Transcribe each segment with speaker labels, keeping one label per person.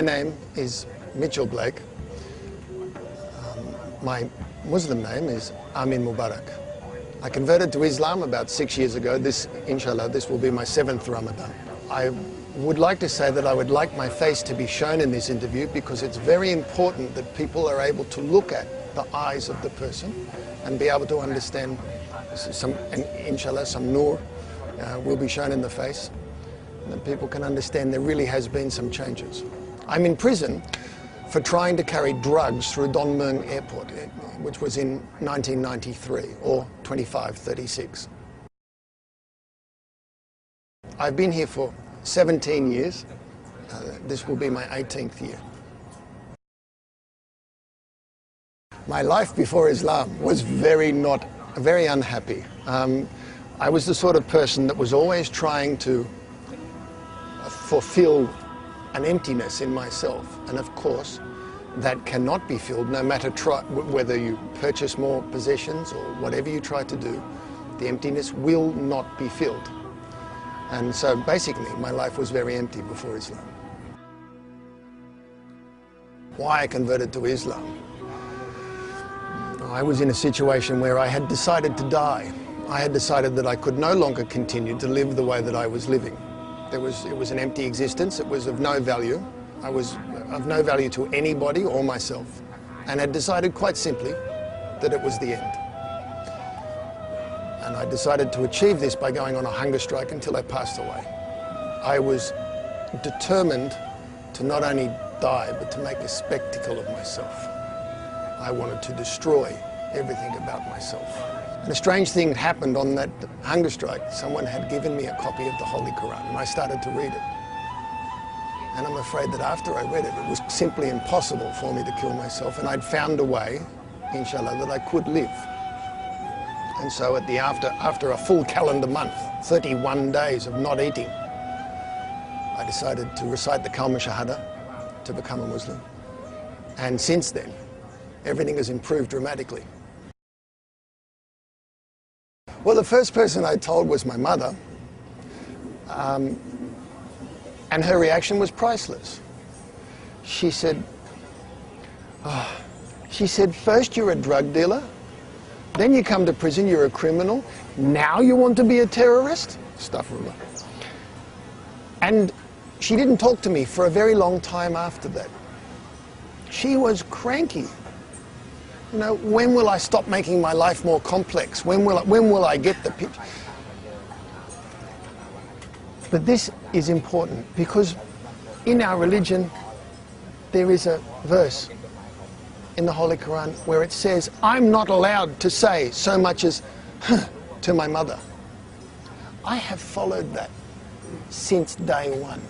Speaker 1: name is Mitchell Blake. My Muslim name is Amin Mubarak. I converted to Islam about 6 years ago. Inshallah, this will be my 7th Ramadan. I would like to say that I would like my face to be shown in this interview because it's very important that people are able to look at the eyes of the person and be able to understand and inshallah some nur will be shown in the face and that people can understand there really has been some changes. I'm in prison for trying to carry drugs through Don Mueang Airport, which was in 1993 or 2536. I've been here for 17 years. This will be my 18th year. My life before Islam was very unhappy. I was the sort of person that was always trying to fulfill an emptiness in myself, and of course that cannot be filled no matter whether you purchase more possessions or whatever you try to do. The emptiness will not be filled. And so basically my life was very empty before Islam. Why I converted to Islam? I was in a situation where I had decided to die. I had decided that I could no longer continue to live the way that I was living. It was an empty existence. It was of no value. I was of no value to anybody or myself, and had decided quite simply that it was the end. And I decided to achieve this by going on a hunger strike until I passed away. I was determined to not only die, but to make a spectacle of myself. I wanted to destroy everything about myself. And a strange thing happened on that hunger strike. Someone had given me a copy of the Holy Quran, and I started to read it. And I'm afraid that after I read it, it was simply impossible for me to kill myself, and I'd found a way, inshallah, that I could live. And so after a full calendar month, 31 days of not eating, I decided to recite the Kalma Shahada to become a Muslim. And since then, everything has improved dramatically. Well, the first person I told was my mother, and her reaction was priceless. She said, first you're a drug dealer, then you come to prison, you're a criminal, now you want to be a terrorist? Astaghfirullah. And she didn't talk to me for a very long time after that. She was cranky. You know, when will I stop making my life more complex? When will I get the picture? But this is important because in our religion there is a verse in the Holy Quran where it says, I'm not allowed to say so much as to my mother. I have followed that since day one.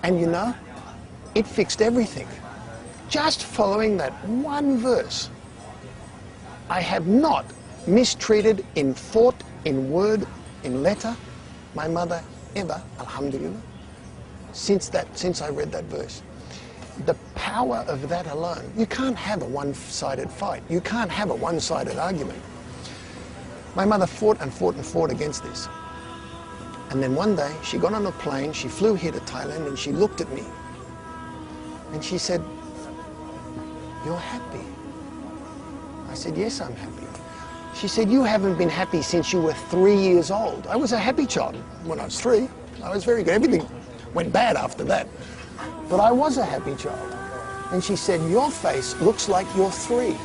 Speaker 1: And you know, it fixed everything. Just following that one verse, I have not mistreated in thought, in word, in letter, my mother ever, alhamdulillah, since I read that verse. The power of that alone, you can't have a one-sided fight. You can't have a one-sided argument. My mother fought and fought and fought against this. And then one day, she got on a plane, she flew here to Thailand, and she looked at me. And she said, you're happy. I said, yes, I'm happy. She said, you haven't been happy since you were 3 years old. I was a happy child when I was 3. I was very good. Everything went bad after that. But I was a happy child. And she said, your face looks like you're 3.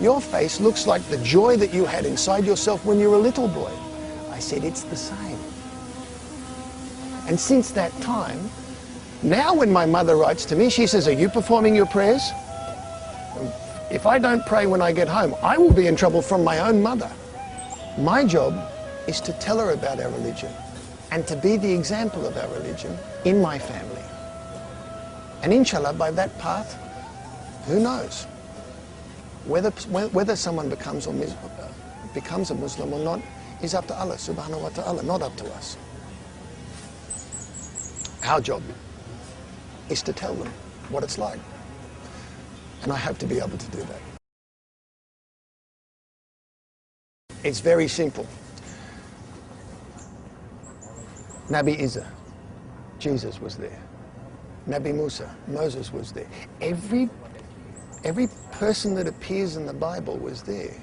Speaker 1: Your face looks like the joy that you had inside yourself when you were a little boy. I said, it's the same. And since that time, now when my mother writes to me, she says, are you performing your prayers? If I don't pray when I get home, I will be in trouble from my own mother. My job is to tell her about our religion and to be the example of our religion in my family. And inshallah, by that path, who knows? Whether someone becomes a Muslim or not is up to Allah subhanahu wa ta'ala, not up to us. Our job is to tell them what it's like. And I hope to be able to do that. It's very simple. Nabi Isa, Jesus was there. Nabi Musa, Moses was there. Every person that appears in the Bible was there.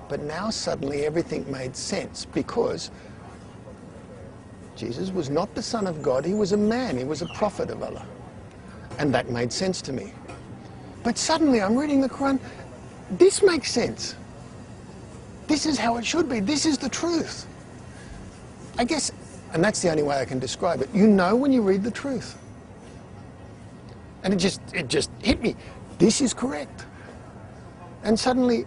Speaker 1: But now suddenly everything made sense because Jesus was not the Son of God, he was a man, he was a prophet of Allah. And that made sense to me. But suddenly I'm reading the Quran, this makes sense. This is how it should be, this is the truth. I guess, and that's the only way I can describe it, you know when you read the truth. And it just hit me, this is correct. And suddenly,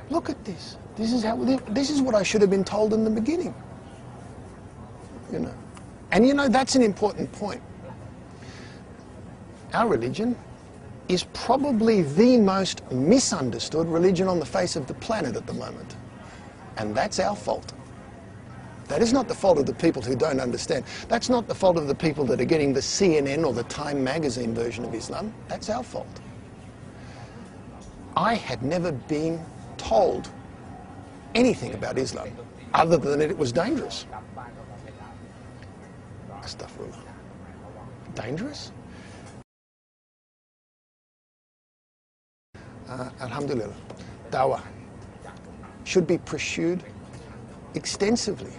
Speaker 1: look at this. This is what I should have been told in the beginning. You know. And you know, that's an important point. Our religion is probably the most misunderstood religion on the face of the planet at the moment. And that's our fault. That is not the fault of the people who don't understand. That's not the fault of the people that are getting the CNN or the Time magazine version of Islam. That's our fault. I had never been told anything about Islam other than that it was dangerous. Astaghfirullah. Dangerous? Alhamdulillah. Dawah should be pursued extensively.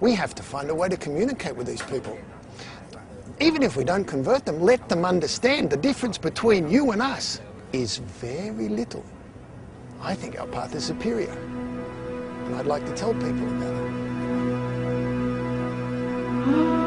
Speaker 1: We have to find a way to communicate with these people. Even if we don't convert them, let them understand the difference between you and us is very little. I think our path is superior, and I'd like to tell people about it.